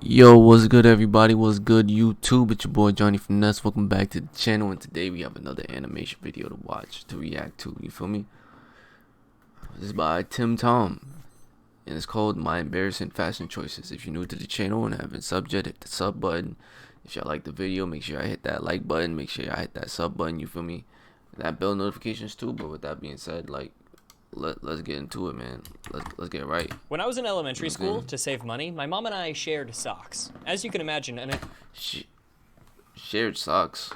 Yo, what's good everybody? What's good YouTube? It's your boy Johnny Finesse. Welcome back to the channel, and today we have another animation video to watch, to react to, you feel me? This is by TimTom Tom, and it's called My Embarrassing Fashion Choices. If you're new to the channel and haven't subbed yet, hit the sub button. If y'all like the video, make sure I hit that like button, make sure I hit that sub button, you feel me? And that bell notifications too. But with that being said, like, let's get into it, man. Let's get right. When I was in elementary school, to save money, my mom and I shared socks. As you can imagine, Shared socks.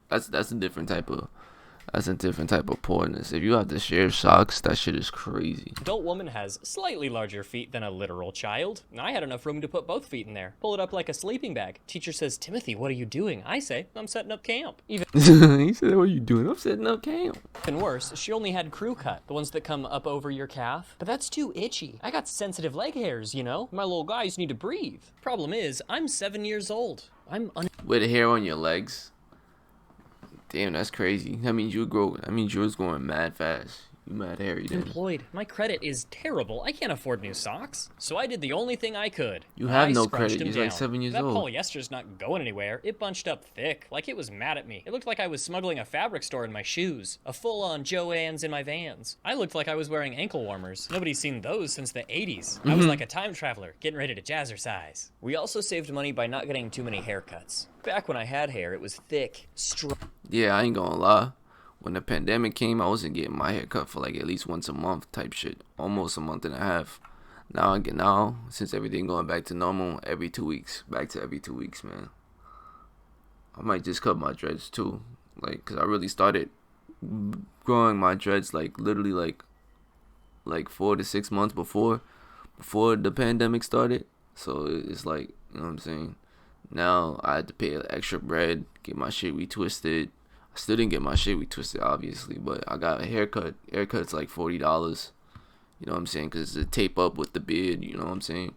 That's a different type of poorness. If you have to share socks, that shit is crazy. Adult woman has slightly larger feet than a literal child. I had enough room to put both feet in there. Pull it up like a sleeping bag. Teacher says, "Timothy, what are you doing?" I say, "I'm setting up camp." He said, "What are you doing?" "I'm setting up camp." Even worse, she only had crew cut, the ones that come up over your calf. But that's too itchy. I got sensitive leg hairs, you know? My little guys need to breathe. Problem is, I'm 7 years old. With hair on your legs? Damn, that's crazy. That means you was going mad fast. You mad hairy then. Employed. My credit is terrible. I can't afford new socks. So I did the only thing I could. You have no scrunched credit. You're like 7 years old. That polyester's not going anywhere. It bunched up thick, like it was mad at me. It looked like I was smuggling a fabric store in my shoes. A full-on Joann's in my Vans. I looked like I was wearing ankle warmers. Nobody's seen those since the 80s. I was like a time traveler, getting ready to jazzercise. We also saved money by not getting too many haircuts. Back when I had hair, it was thick, strong. Yeah, I ain't gonna lie. When the pandemic came, I wasn't getting my hair cut for like at least once a month type shit. Almost a month and a half. Now, since everything going back to normal, every 2 weeks. Back to every 2 weeks, man. I might just cut my dreads too. Like, cause I really started growing my dreads like literally like 4 to 6 months before the pandemic started. So it's like, you know what I'm saying? Now I had to pay extra bread, get my shit retwisted. I still didn't get my shit retwisted, obviously, but I got a haircut. Haircut's like $40. You know what I'm saying? Because it's a tape up with the beard, you know what I'm saying?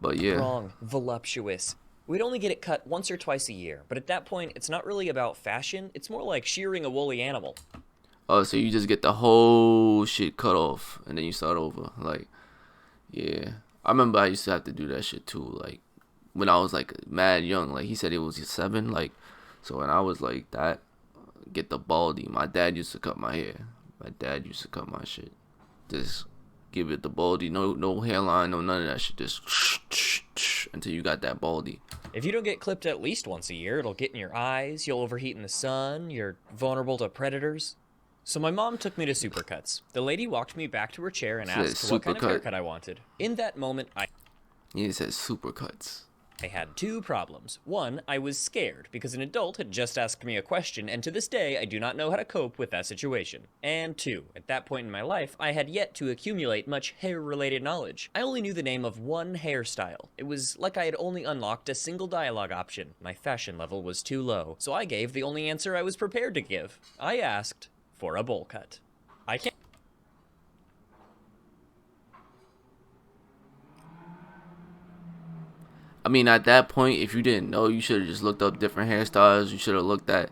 But yeah. Wrong. Voluptuous. We'd only get it cut once or twice a year, but at that point, it's not really about fashion. It's more like shearing a woolly animal. Oh, so you just get the whole shit cut off, and then you start over. Like, yeah. I remember I used to have to do that shit too, like, when I was like mad young. Like, he said it was 7, like, so when I was like that, get the baldy. My dad used to cut my hair. My dad used to cut my shit. Just give it the baldy. No hairline, no none of that shit. Just until you got that baldy. If you don't get clipped at least once a year, it'll get in your eyes, you'll overheat in the sun, you're vulnerable to predators. So my mom took me to Supercuts. The lady walked me back to her chair and asked what kind of haircut I wanted. In that moment, He said Supercuts. I had 2 problems. One, I was scared because an adult had just asked me a question, and to this day, I do not know how to cope with that situation. And 2, at that point in my life, I had yet to accumulate much hair-related knowledge. I only knew the name of one hairstyle. It was like I had only unlocked a single dialogue option. My fashion level was too low, so I gave the only answer I was prepared to give. I asked for a bowl cut. I can't. I mean, at that point, if you didn't know, you should have just looked up different hairstyles. You should have looked at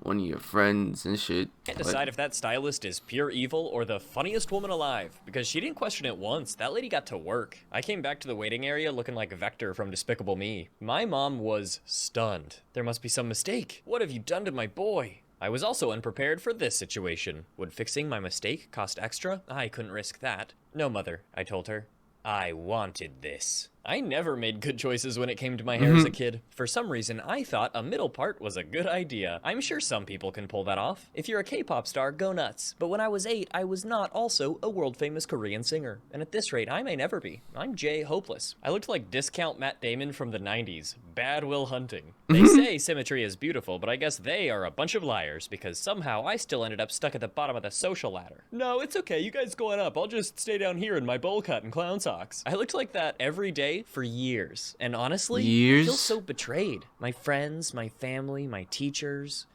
one of your friends and shit. Can't decide if that stylist is pure evil or the funniest woman alive, because she didn't question it once. That lady got to work. I came back to the waiting area looking like Vector from Despicable Me. My mom was stunned. There must be some mistake. What have you done to my boy? I was also unprepared for this situation. Would fixing my mistake cost extra? I couldn't risk that. No, mother, I told her. I wanted this. I never made good choices when it came to my hair as a kid. For some reason, I thought a middle part was a good idea. I'm sure some people can pull that off. If you're a K-pop star, go nuts. But when I was 8, I was not also a world-famous Korean singer. And at this rate, I may never be. I'm Jay Hopeless. I looked like discount Matt Damon from the 90s. Bad Will Hunting. They say symmetry is beautiful, but I guess they are a bunch of liars, because somehow I still ended up stuck at the bottom of the social ladder. No, it's okay. You guys going up. I'll just stay down here in my bowl cut and clown socks. I looked like that every day for years, and honestly, I feel so betrayed. My friends, my family, my teachers,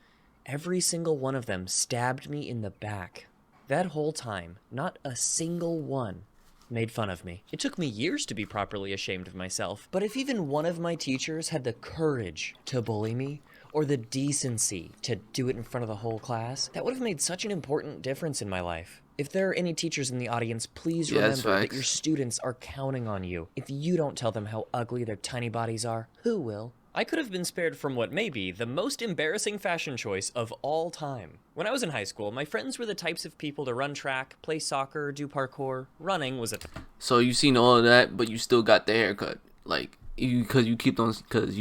every single one of them stabbed me in the back. That whole time, not a single one made fun of me. It took me years to be properly ashamed of myself, but if even one of my teachers had the courage to bully me, or the decency to do it in front of the whole class, that would have made such an important difference in my life. If there are any teachers in the audience, please Yeah, that's remember that facts. your students are counting on you. If you don't tell them how ugly their tiny bodies are, who will? I could have been spared from what may be the most embarrassing fashion choice of all time. When I was in high school, my friends were the types of people to run track, play soccer, do parkour. Running was a So you seen all of that, but you still got the haircut. Like because you keep on because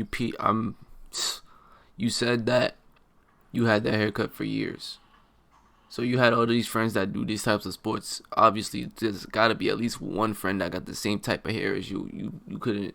you said that you had that haircut for years. So you had all these friends that do these types of sports. Obviously, there's got to be at least one friend that got the same type of hair as you. You couldn't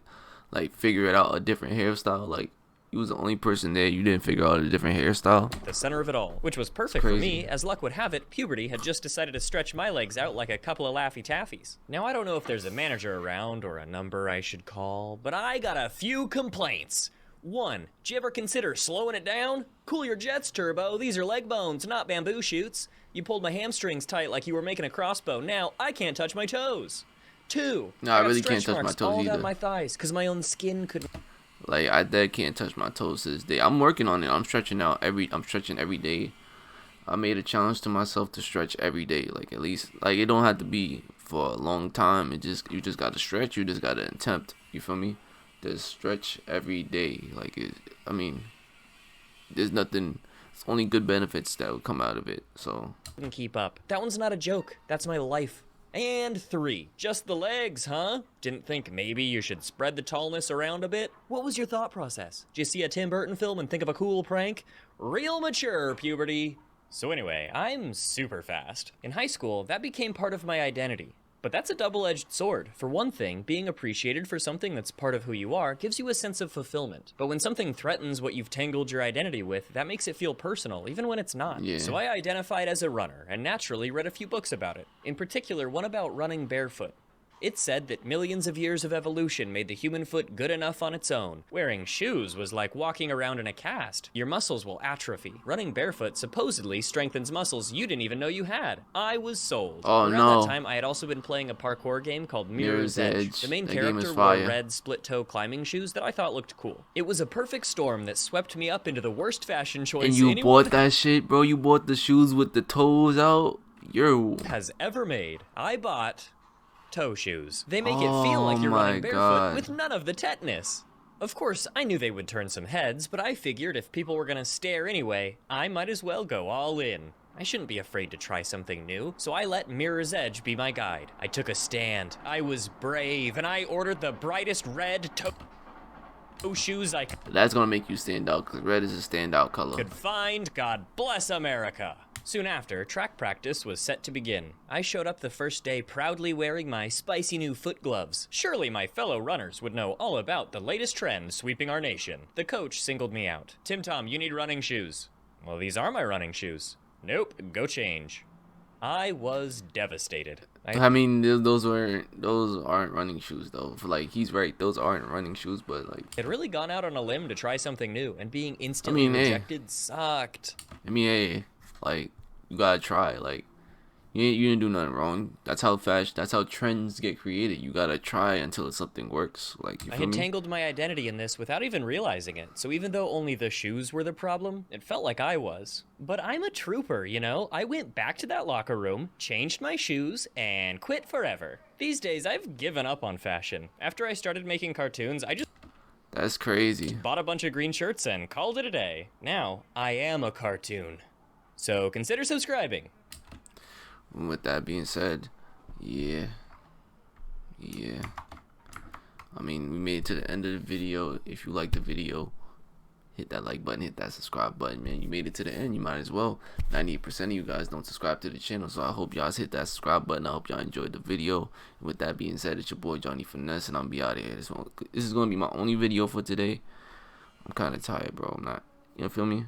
like figure it out a different hairstyle. Like you was the only person there. You didn't figure out a different hairstyle. the center of it all, which was perfect for me. As luck would have it, puberty had just decided to stretch my legs out like a couple of Laffy Taffies. Now I don't know if there's a manager around or a number I should call, but I got a few complaints. 1. Did you ever consider slowing it down? Cool your jets, Turbo. These are leg bones, not bamboo shoots. You pulled my hamstrings tight like you were making a crossbow. Now I can't touch my toes. 2. No, I got really stretch can't touch my marks toes all down either. my thighs because my own skin could. Like I dead can't touch my toes to this day. I'm working on it. I'm stretching every day. I made a challenge to myself to stretch every day. Like at least like it don't have to be for a long time. You just gotta stretch. You just gotta attempt. You feel me? Just stretch every day. Like I mean, there's nothing. It's only good benefits that would come out of it. So Couldn't keep up. That one's not a joke. That's my life. And 3. Just the legs, huh? Didn't think maybe you should spread the tallness around a bit? What was your thought process? Did you see a Tim Burton film and think of a cool prank? Real mature, puberty. So anyway, I'm super fast. In high school, that became part of my identity. But that's a double-edged sword. For one thing, being appreciated for something that's part of who you are gives you a sense of fulfillment. But when something threatens what you've tangled your identity with, that makes it feel personal, even when it's not. Yeah. So I identified as a runner, and naturally read a few books about it. In particular, one about running barefoot. It said that millions of years of evolution made the human foot good enough on its own. Wearing shoes was like walking around in a cast. Your muscles will atrophy. Running barefoot supposedly strengthens muscles you didn't even know you had. I was sold. Oh, Around no. that time, I had also been playing a parkour game called Mirror's Edge. The main That game is character wore fire. red split-toe climbing shoes that I thought looked cool. It was a perfect storm that swept me up into the worst fashion choice and you anyone bought that shit, bro. You bought the shoes with the toes out. Yo. has ever made. I bought toe shoes. They make it feel like you're Oh my running barefoot God. with none of the tetanus. Of course, I knew they would turn some heads, but I figured if people were gonna stare anyway, I might as well go all in. I shouldn't be afraid to try something new, so I let Mirror's Edge be my guide. I took a stand. I was brave, and I ordered the brightest red toe shoes I That's gonna make you stand out because red is a standout color. could find. God bless America. Soon after, track practice was set to begin. I showed up the first day proudly wearing my spicy new foot gloves. Surely my fellow runners would know all about the latest trend sweeping our nation. The coach singled me out. "Tim Tom, you need running shoes." "Well, these are my running shoes." "Nope, go change." I was devastated. I mean, those aren't running shoes though. For like, he's right. Those aren't running shoes, but like, had really gone out on a limb to try something new, and being instantly hey. rejected sucked. I mean, hey, like, you gotta try. Like, you didn't do nothing wrong. That's how trends get created. You gotta try until something works. Like, you I feel had me? tangled my identity in this without even realizing it, so even though only the shoes were the problem, it felt like I was. But I'm a trooper, you know? I went back to that locker room, changed my shoes, and quit forever. These days, I've given up on fashion. After I started making cartoons, I just That's crazy. bought a bunch of green shirts and called it a day. Now, I am a cartoon. So consider subscribing. With that being said, yeah. I mean, we made it to the end of the video. If you like the video, hit that like button, hit that subscribe button, man. You made it to the end, you might as well. 98% of you guys don't subscribe to the channel, so I hope y'all hit that subscribe button. I hope y'all enjoyed the video. And with that being said, it's your boy Johnny Finesse, and I'm be out of here. This is gonna be my only video for today. I'm kind of tired, bro. I'm not, you know, feel me?